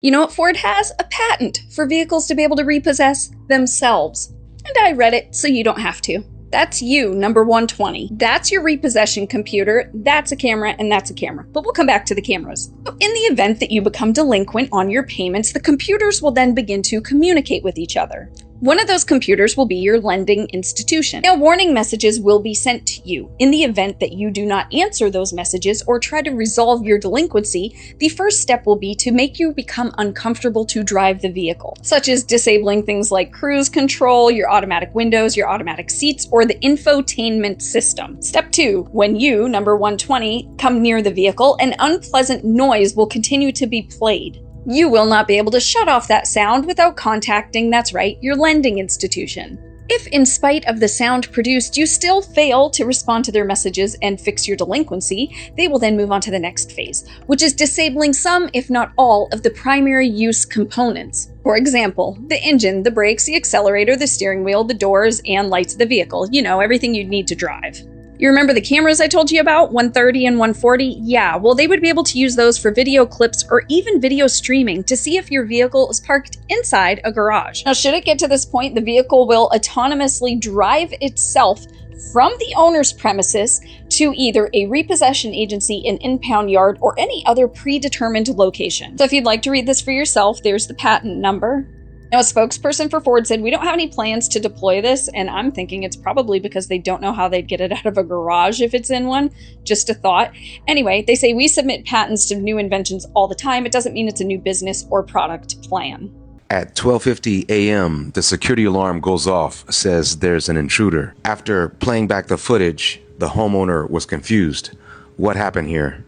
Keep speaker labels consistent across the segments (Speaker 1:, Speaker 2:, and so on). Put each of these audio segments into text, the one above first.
Speaker 1: You know what Ford has? A patent for vehicles to be able to repossess themselves. And I read it so you don't have to. That's you, number 120. That's your repossession computer, that's a camera, and that's a camera. But we'll come back to the cameras. In the event that you become delinquent on your payments, the computers will then begin to communicate with each other. One of those computers will be your lending institution. Now, warning messages will be sent to you. In the event that you do not answer those messages or try to resolve your delinquency, the first step will be to make you become uncomfortable to drive the vehicle, such as disabling things like cruise control, your automatic windows, your automatic seats, or the infotainment system. Step 2, when you, number 120, come near the vehicle, an unpleasant noise will continue to be played. You will not be able to shut off that sound without contacting, that's right, your lending institution. If, in spite of the sound produced, you still fail to respond to their messages and fix your delinquency, they will then move on to the next phase, which is disabling some, if not all, of the primary use components. For example, the engine, the brakes, the accelerator, the steering wheel, the doors, and lights of the vehicle. You know, everything you'd need to drive. You remember the cameras I told you about, 130 and 140? Yeah, well, they would be able to use those for video clips or even video streaming to see if your vehicle is parked inside a garage. Now, should it get to this point, the vehicle will autonomously drive itself from the owner's premises to either a repossession agency, an impound yard, or any other predetermined location. So if you'd like to read this for yourself, there's the patent number. Now, a spokesperson for Ford said, "We don't have any plans to deploy this," and I'm thinking it's probably because they don't know how they'd get it out of a garage if it's in one. Just a thought. Anyway, they say, "We submit patents to new inventions all the time. It doesn't mean it's a new business or product plan."
Speaker 2: At 12:50 a.m., the security alarm goes off, says there's an intruder. After playing back the footage, the homeowner was confused. What happened here?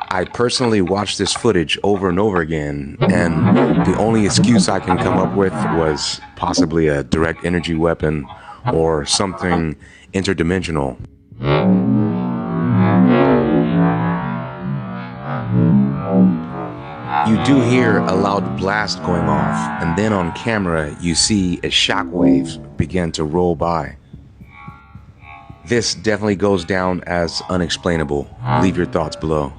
Speaker 2: I personally watched this footage over and over again, and the only excuse I can come up with was possibly a direct energy weapon or something interdimensional. You do hear a loud blast going off, and then on camera you see a shockwave begin to roll by. This definitely goes down as unexplainable. Leave your thoughts below.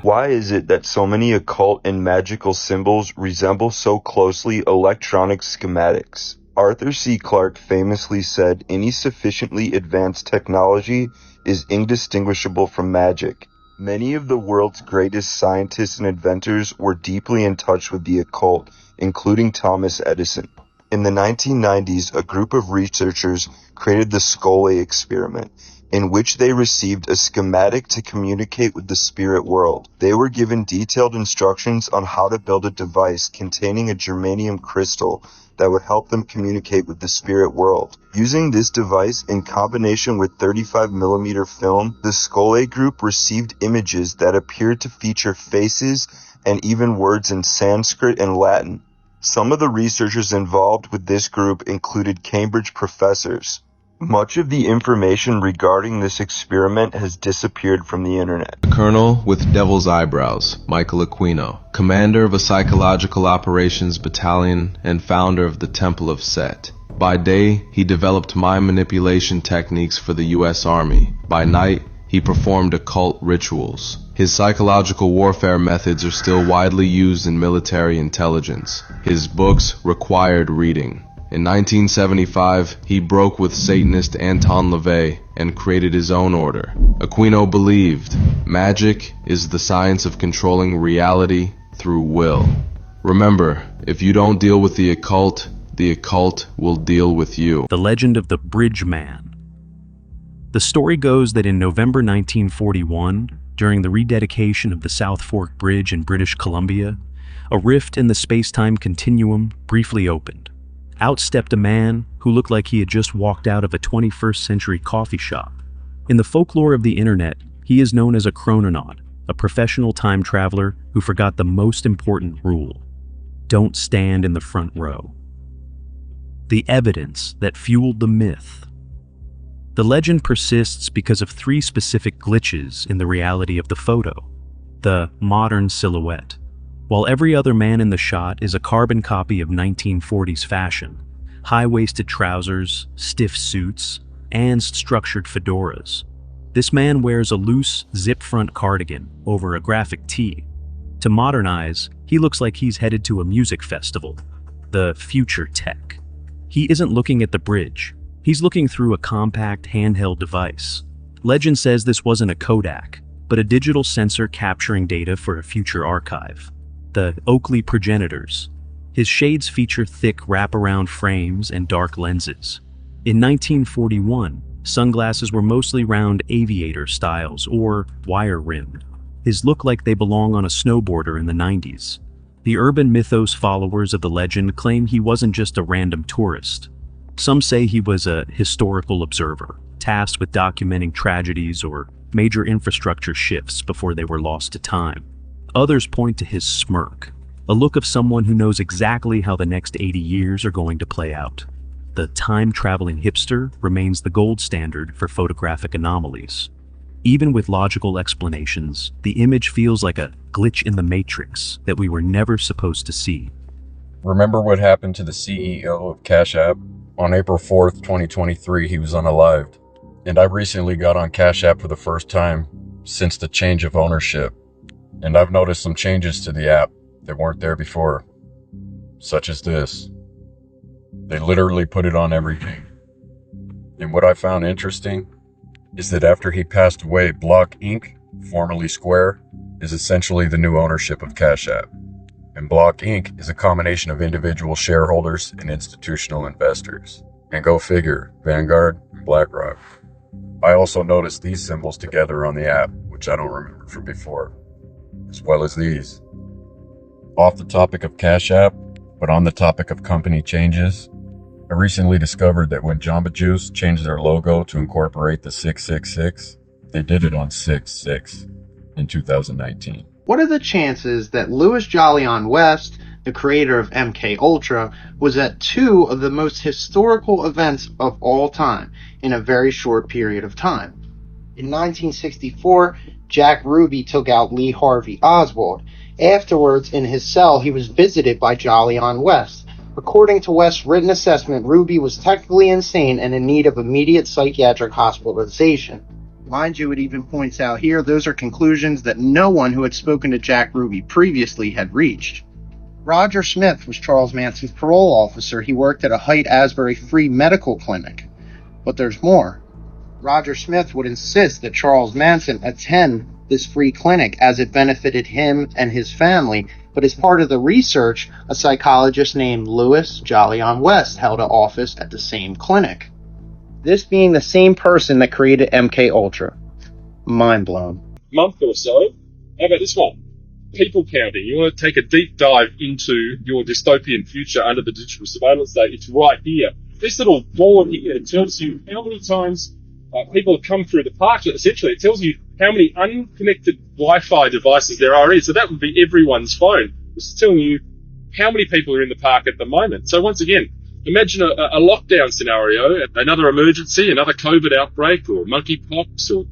Speaker 3: Why is it that so many occult and magical symbols resemble so closely electronic schematics? Arthur C. Clarke famously said, "Any sufficiently advanced technology is indistinguishable from magic." Many of the world's greatest scientists and inventors were deeply in touch with the occult, including Thomas Edison. In the 1990s, a group of researchers created the Skull experiment, in which they received a schematic to communicate with the spirit world. They were given detailed instructions on how to build a device containing a germanium crystal that would help them communicate with the spirit world. Using this device in combination with 35mm film, the Skull group received images that appeared to feature faces and even words in Sanskrit and Latin. Some of the researchers involved with this group included Cambridge professors. Much of the information regarding this experiment has disappeared from the internet.
Speaker 4: The Colonel with Devil's Eyebrows, Michael Aquino, commander of a psychological operations battalion and founder of the Temple of Set. By day, he developed mind manipulation techniques for the U.S. Army. By night, he performed occult rituals. His psychological warfare methods are still widely used in military intelligence. His books required reading. In 1975, he broke with Satanist Anton LaVey and created his own order. Aquino believed magic is the science of controlling reality through will. Remember, if you don't deal with the occult will deal with you.
Speaker 5: The legend of the Bridge Man. The story goes that in November 1941, during the rededication of the South Fork Bridge in British Columbia, a rift in the space-time continuum briefly opened. Out stepped a man who looked like he had just walked out of a 21st century coffee shop. In the folklore of the internet, he is known as a chrononaut, a professional time traveler who forgot the most important rule: don't stand in the front row. The evidence that fueled the myth. The legend persists because of three specific glitches in the reality of the photo. The modern silhouette. While every other man in the shot is a carbon copy of 1940s fashion, high-waisted trousers, stiff suits, and structured fedoras, This man wears a loose, zip-front cardigan over a graphic tee. To modernize, he looks like he's headed to a music festival, the future tech. He isn't looking at the bridge. He's looking through a compact, handheld device. Legend says this wasn't a Kodak, but a digital sensor capturing data for a future archive. The Oakley progenitors. His shades feature thick wraparound frames and dark lenses. In 1941, sunglasses were mostly round aviator styles or wire-rimmed. His look like they belong on a snowboarder in the 90s. The urban mythos followers of the legend claim he wasn't just a random tourist. Some say he was a historical observer, tasked with documenting tragedies or major infrastructure shifts before they were lost to time. Others point to his smirk, a look of someone who knows exactly how the next 80 years are going to play out. The time-traveling hipster remains the gold standard for photographic anomalies. Even with logical explanations, the image feels like a glitch in the matrix that we were never supposed to see.
Speaker 6: Remember what happened to the CEO of Cash App? On April 4th, 2023, he was unalived. And I recently got on Cash App for the first time since the change of ownership. And I've noticed some changes to the app that weren't there before, such as this. They literally put it on everything. And what I found interesting is that after he passed away, Block Inc., formerly Square, is essentially the new ownership of Cash App. And Block Inc. is a combination of individual shareholders and institutional investors. And go figure, Vanguard and BlackRock. I also noticed these symbols together on the app, which I don't remember from before, as well as these. Off the topic of Cash App, but on the topic of company changes, I recently discovered that when Jamba Juice changed their logo to incorporate the 666, they did it on 6/6 in 2019.
Speaker 7: What are the chances that Louis Jolyon West, the creator of MK Ultra, was at two of the most historical events of all time in a very short period of time? In 1964, Jack Ruby took out Lee Harvey Oswald. Afterwards, in his cell, he was visited by Jolyon West. According to West's written assessment, Ruby was technically insane and in need of immediate psychiatric hospitalization. Mind you, it even points out here, those are conclusions that no one who had spoken to Jack Ruby previously had reached. Roger Smith was Charles Manson's parole officer. He worked at a Haight-Asbury free medical clinic. But there's more. Roger Smith would insist that Charles Manson attend this free clinic as it benefited him and his family, but as part of the research, a psychologist named Louis Jolyon West held an office at the same clinic. This being the same person that created MK Ultra. Mind blown.
Speaker 8: Month or so. How about this one? People counting. You want to take a deep dive into your dystopian future under the digital surveillance state. It's right here. This little board here tells you how many times people have come through the park. Essentially, it tells you how many unconnected Wi-Fi devices there are. So that would be everyone's phone. It's telling you how many people are in the park at the moment. So once again, imagine a lockdown scenario, another emergency, another COVID outbreak, or monkeypox, or,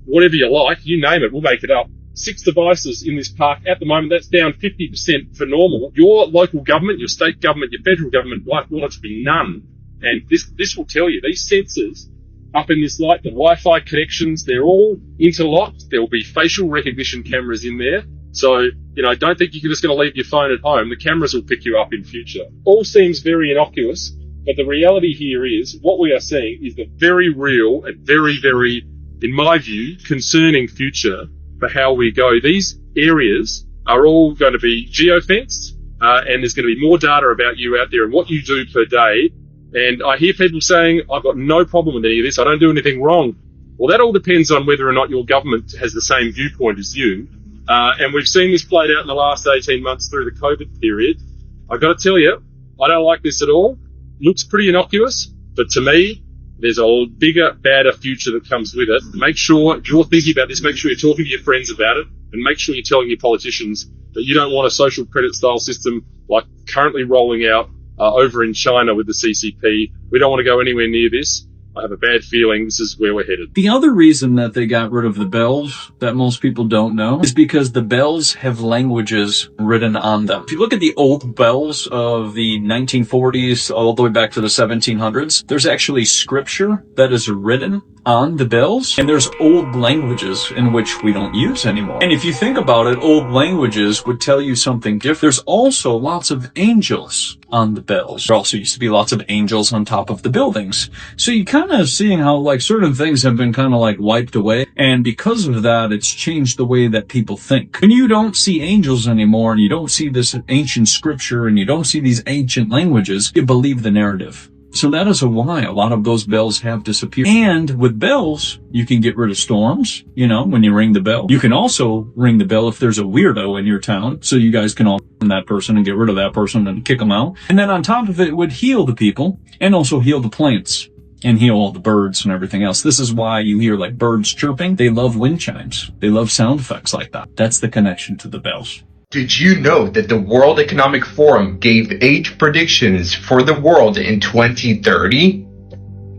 Speaker 8: whatever you like, you name it, we'll make it up. 6 devices in this park at the moment. That's down 50% for normal. Your local government, your state government, your federal government want it to be none. And this will tell you, these sensors up in this light, the Wi-Fi connections, they're all interlocked. There will be facial recognition cameras in there. So, don't think you're just going to leave your phone at home. The cameras will pick you up in future. All seems very innocuous, but the reality here is what we are seeing is the very real and very, very, in my view, concerning future for how we go. These areas are all going to be geofenced, and there's going to be more data about you out there and what you do per day. And I hear people saying, I've got no problem with any of this. I don't do anything wrong. Well, that all depends on whether or not your government has the same viewpoint as you. And we've seen this played out in the last 18 months through the COVID period. I've got to tell you, I don't like this at all. Looks pretty innocuous, but to me, there's a bigger, badder future that comes with it. Make sure you're thinking about this. Make sure you're talking to your friends about it, and make sure you're telling your politicians that you don't want a social credit style system like currently rolling out over in China with the CCP. We don't want to go anywhere near this. I have a bad feeling this is where we're headed.
Speaker 9: The other reason that they got rid of the bells that most people don't know is because the bells have languages written on them. If you look at the old bells of the 1940s all the way back to the 1700s, there's actually scripture that is written on the bells, and there's old languages in which we don't use anymore. And if you think about it, old languages would tell you something different. There's also lots of angels on the bells. There also used to be lots of angels on top of the buildings. So you kind of seeing how like certain things have been kind of like wiped away, and because of that, it's changed the way that people think. When you don't see angels anymore, and you don't see this ancient scripture, and you don't see these ancient languages, you believe the narrative. So that is why a lot of those bells have disappeared. And with bells, you can get rid of storms, you know, when you ring the bell. You can also ring the bell if there's a weirdo in your town, so you guys can all find that person and get rid of that person and kick them out. And then on top of it, it would heal the people and also heal the plants and heal all the birds and everything else. This is why you hear like birds chirping. They love wind chimes. They love sound effects like that. That's the connection to the bells.
Speaker 10: Did you know that the World Economic Forum gave age predictions for the world in 2030?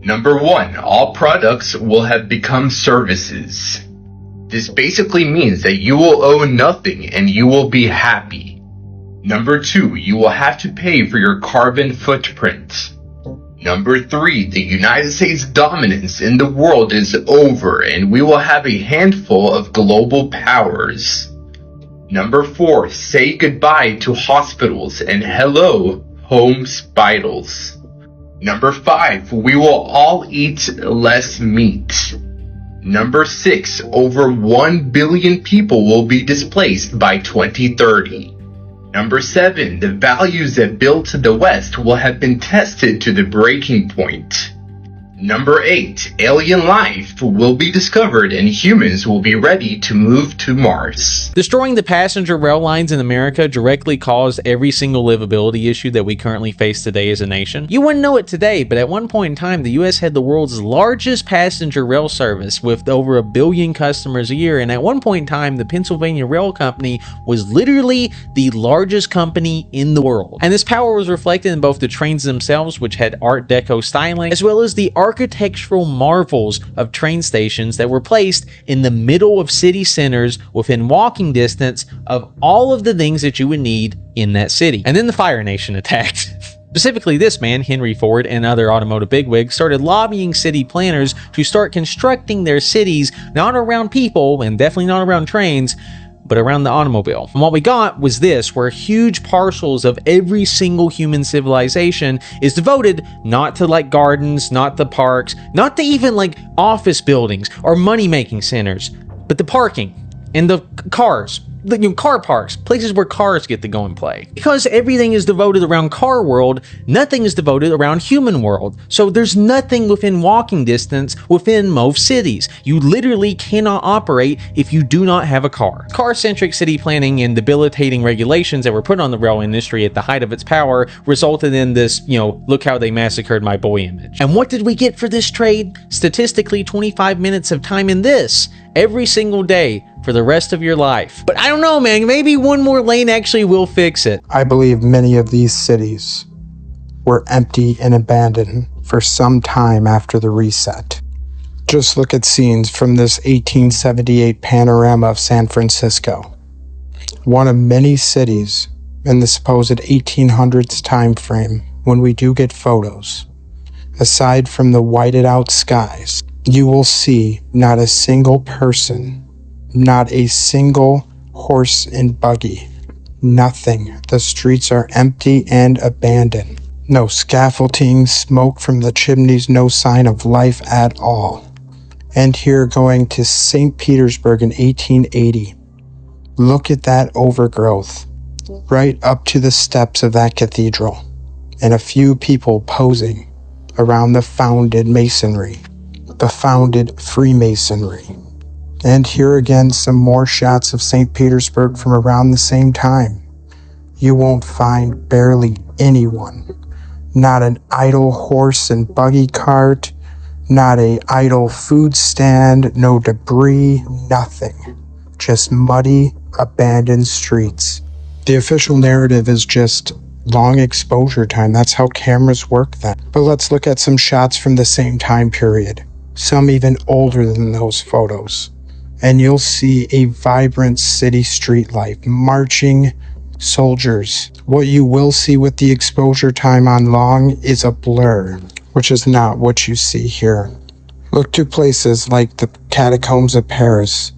Speaker 10: Number 1, all products will have become services. This basically means that you will owe nothing and you will be happy. Number 2, you will have to pay for your carbon footprint. Number 3, the United States dominance in the world is over and we will have a handful of global powers. Number 4, say goodbye to hospitals and hello, hospitals. Number 5, we will all eat less meat. Number 6, over 1 billion people will be displaced by 2030. Number 7, the values that built the West will have been tested to the breaking point. Number 8, alien life will be discovered and humans will be ready to move to Mars.
Speaker 11: Destroying the passenger rail lines in America directly caused every single livability issue that we currently face today as a nation. You wouldn't know it today, but at one point in time, the US had the world's largest passenger rail service with over 1 billion customers a year, and at one point in time, the Pennsylvania Rail Company was literally the largest company in the world. And this power was reflected in both the trains themselves, which had Art Deco styling, as well as the architectural marvels of train stations that were placed in the middle of city centers within walking distance of all of the things that you would need in that city. And then the Fire Nation attacked. Specifically, this man, Henry Ford, and other automotive bigwigs started lobbying city planners to start constructing their cities not around people and definitely not around trains, but around the automobile. And what we got was this, where huge parcels of every single human civilization is devoted not to like gardens, not the parks, not to even like office buildings or money-making centers, but the parking and the cars. Car parks, places where cars get to go and play. Because everything is devoted around car world, nothing is devoted around human world. So there's nothing within walking distance within most cities. You literally cannot operate if you do not have a car. Car-centric city planning and debilitating regulations that were put on the rail industry at the height of its power resulted in this, look how they massacred my boy image. And what did we get for this trade? Statistically, 25 minutes of time in this every single day for the rest of your life. But I don't know, man, maybe one more lane actually will fix it.
Speaker 12: I believe many of these cities were empty and abandoned for some time after the reset. Just look at scenes from this 1878 panorama of San Francisco, one of many cities in the supposed 1800s time frame when we do get photos. Aside from the whited out skies, you will see not a single person, not a single horse and buggy, nothing. The streets are empty and abandoned. No scaffolding, smoke from the chimneys, no sign of life at all. And here going to St. Petersburg in 1880. Look at that overgrowth, right up to the steps of that cathedral, and a few people posing around the founded masonry. The founded Freemasonry. And here again some more shots of St. Petersburg from around the same time. You won't find barely anyone. Not an idle horse and buggy cart, not an idle food stand, no debris, nothing. Just muddy, abandoned streets. The official narrative is just long exposure time. That's how cameras work then. But let's look at some shots from the same time period. Some even older than those photos. And you'll see a vibrant city street life, marching soldiers. What you will see with the exposure time on long is a blur, which is not what you see here. Look to places like the catacombs of Paris,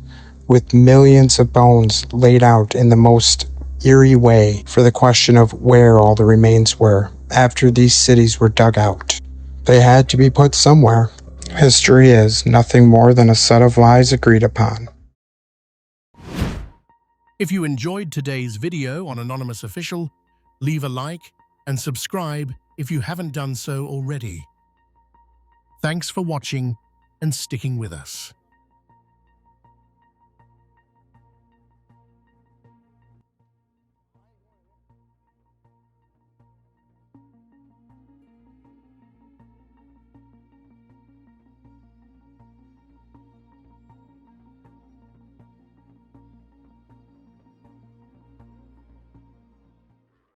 Speaker 12: with millions of bones laid out in the most eerie way for the question of where all the remains were after these cities were dug out. They had to be put somewhere. History is nothing more than a set of lies agreed upon.
Speaker 13: If you enjoyed today's video on Anonymous Official, leave a like and subscribe if you haven't done so already. Thanks for watching and sticking with us.